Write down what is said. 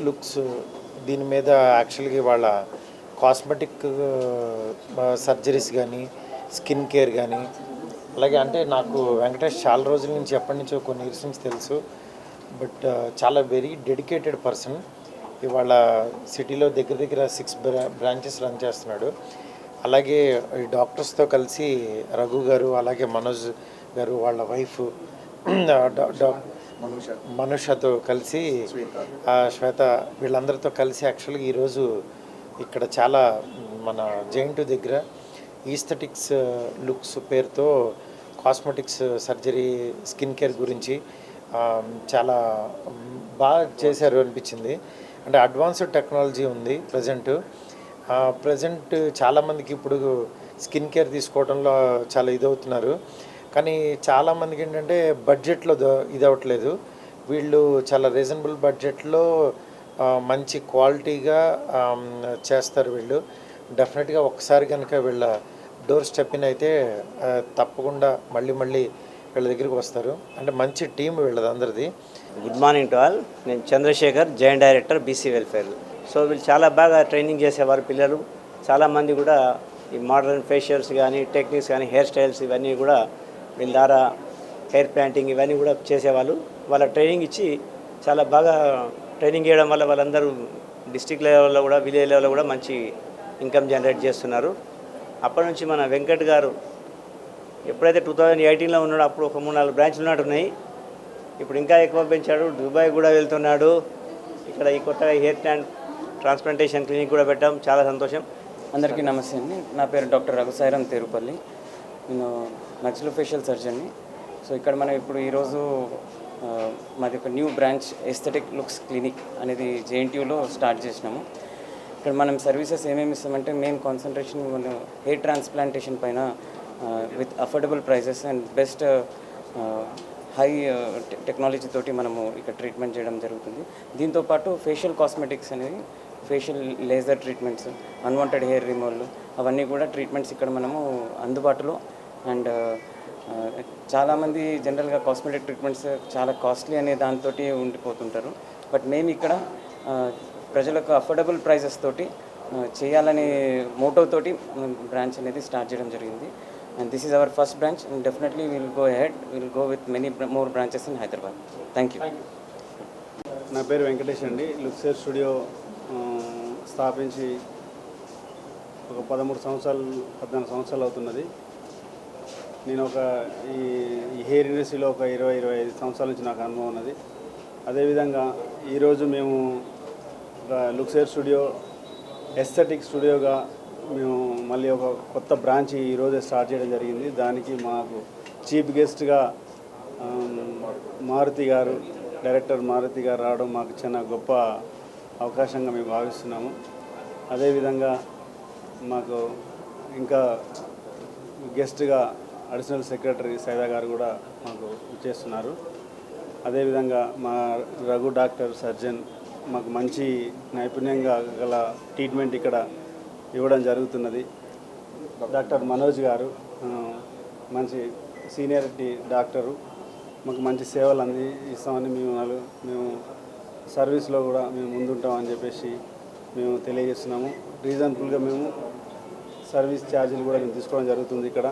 Looks దీని మీద యాక్చువల్గా వాళ్ళ కాస్మెటిక్ సర్జరీస్ కానీ స్కిన్ కేర్ కానీ అలాగే అంటే నాకు వెంకటేష్ చాలా రోజుల నుంచి ఎప్పటి నుంచో కొన్ని ఇయర్స్ నుంచి తెలుసు. బట్ చాలా వెరీ డెడికేటెడ్ పర్సన్. ఇవాళ సిటీలో దగ్గర దగ్గర 6 బ్రాంచెస్ రన్ చేస్తున్నాడు. అలాగే ఈ డాక్టర్స్తో కలిసి రఘు గారు అలాగే మనోజ్ గారు వాళ్ళ వైఫ్ మనుషతో కలిసి శ్వేత వీళ్ళందరితో కలిసి యాక్చువల్గా ఈరోజు ఇక్కడ చాలా మన జైంటు దగ్గర ఈస్థెటిక్స్ లుక్స్ పేరుతో కాస్మెటిక్స్ సర్జరీ స్కిన్ కేర్ గురించి చాలా బాగా చేశారు అనిపించింది. అంటే అడ్వాన్స్డ్ టెక్నాలజీ ఉంది ప్రజెంట్ చాలామందికి ఇప్పుడు స్కిన్ కేర్ తీసుకోవడంలో చాలా ఇదవుతున్నారు. కానీ చాలామందికి ఏంటంటే బడ్జెట్లో ఇది అవ్వట్లేదు. వీళ్ళు చాలా రీజనబుల్ బడ్జెట్లో మంచి క్వాలిటీగా చేస్తారు వీళ్ళు. డెఫినెట్గా ఒక్కసారి కనుక వీళ్ళ డోర్ స్టెప్ ఇన్ అయితే తప్పకుండా మళ్ళీ వీళ్ళ దగ్గరికి వస్తారు. అంటే మంచి టీం వీళ్ళది అందరిది. Good morning to all. నేను Chandrashekar, joint director BC welfare. So వీళ్ళు చాలా బాగా ట్రైనింగ్ చేసేవారు పిల్లలు. చాలామంది కూడా ఈ మోడర్న్ ఫేషియల్స్ కానీ టెక్నిక్స్ కానీ హెయిర్ స్టైల్స్ ఇవన్నీ కూడా వీళ్ళ ద్వారా హెయిర్ ప్లాంటింగ్ ఇవన్నీ కూడా చేసేవాళ్ళు. వాళ్ళ ట్రైనింగ్ ఇచ్చి చాలా బాగా ట్రైనింగ్ చేయడం వల్ల వాళ్ళందరూ డిస్ట్రిక్ట్ లెవెల్లో కూడా విలేజ్ లెవెల్లో కూడా మంచి ఇన్కమ్ జనరేట్ చేస్తున్నారు. అప్పటి నుంచి మన వెంకట్ గారు ఎప్పుడైతే 2018లో ఉన్నాడో అప్పుడు ఒక 3-4 బ్రాంచ్లు ఉన్నట్టున్నాయి. ఇప్పుడు ఇంకా ఎక్కువ పెంచాడు. దుబాయ్ కూడా వెళ్తున్నాడు. ఇక్కడ ఈ కొత్తగా హెయిర్ ట్రాన్స్ప్లాంటేషన్ క్లినిక్ కూడా పెట్టాం. చాలా సంతోషం. అందరికీ నమస్తే అండి. నా పేరు డాక్టర్ రఘుసాయిరామ్ తేరుపల్లి. నేను మక్సిలోఫేషియల్ సర్జన్ని. సో ఇక్కడ మనం ఇప్పుడు ఈరోజు మాది ఒక new branch aesthetic looks clinic అనేది జేఎన్టీయూలో స్టార్ట్ చేసినాము. ఇక్కడ మనం సర్వీసెస్ ఏమేమి ఇస్తామంటే మెయిన్ కాన్సన్ట్రేషన్ మనం హెయిర్ ట్రాన్స్ప్లాంటేషన్ పైన with affordable prices and best high technology తోటి మనము ఇక్కడ ట్రీట్మెంట్ చేయడం జరుగుతుంది. దీంతోపాటు ఫేషియల్ కాస్మెటిక్స్ అనేది facial laser treatments, unwanted hair removal అవన్నీ కూడా ట్రీట్మెంట్స్ ఇక్కడ మనము అందుబాటులో. అండ్ చాలామంది జనరల్గా కాస్మెటిక్ ట్రీట్మెంట్స్ చాలా కాస్ట్లీ అనే దాంతో ఉండిపోతుంటారు. బట్ మేము ఇక్కడ ప్రజలకు అఫోర్డబుల్ ప్రైజెస్ తోటి చేయాలనే మోటో తోటి బ్రాంచ్ అనేది స్టార్ట్ చేయడం జరిగింది. And this is our first branch and definitely will go head, will go with many more branches in Hyderabad. Thank you. నా పేరు వెంకటేష్ అండి. లుక్సేర్ స్టూడియో స్థాపించి ఒక 14 సంవత్సరాలు అవుతున్నది. నేను ఈ హెయిర్ ఇండస్ట్రీలో ఒక 20-25 సంవత్సరాల నుంచి నాకు అనుభవం ఉన్నది. అదేవిధంగా ఈరోజు మేము లుక్సేర్ స్టూడియో ఎస్థెటిక్ స్టూడియోగా మేము మళ్ళీ ఒక కొత్త బ్రాంచ్ ఈరోజే స్టార్ట్ చేయడం జరిగింది. దానికి మాకు చీఫ్ గెస్ట్గా మారుతి గారు, డైరెక్టర్ మారుతి గారు రావడం మాకు చాలా గొప్ప అవకాశంగా మేము భావిస్తున్నాము. అదేవిధంగా మాకు ఇంకా గెస్ట్గా అడిషనల్ సెక్రటరీ సైదా గారు కూడా మాకు చేస్తున్నారు. అదేవిధంగా మా రఘు డాక్టర్ సర్జన్ మాకు మంచి నైపుణ్యంగా గల ట్రీట్మెంట్ ఇక్కడ ఇవ్వడం జరుగుతున్నది. డాక్టర్ మనోజ్ గారు మంచి సీనియారిటీ డాక్టరు, మాకు మంచి సేవలు అందిస్తామని మేము సర్వీస్లో కూడా మేము ముందుంటామని చెప్పేసి మేము తెలియజేస్తున్నాము. రీజనబుల్గా మేము సర్వీస్ ఛార్జీలు కూడా మేము తీసుకోవడం జరుగుతుంది ఇక్కడ.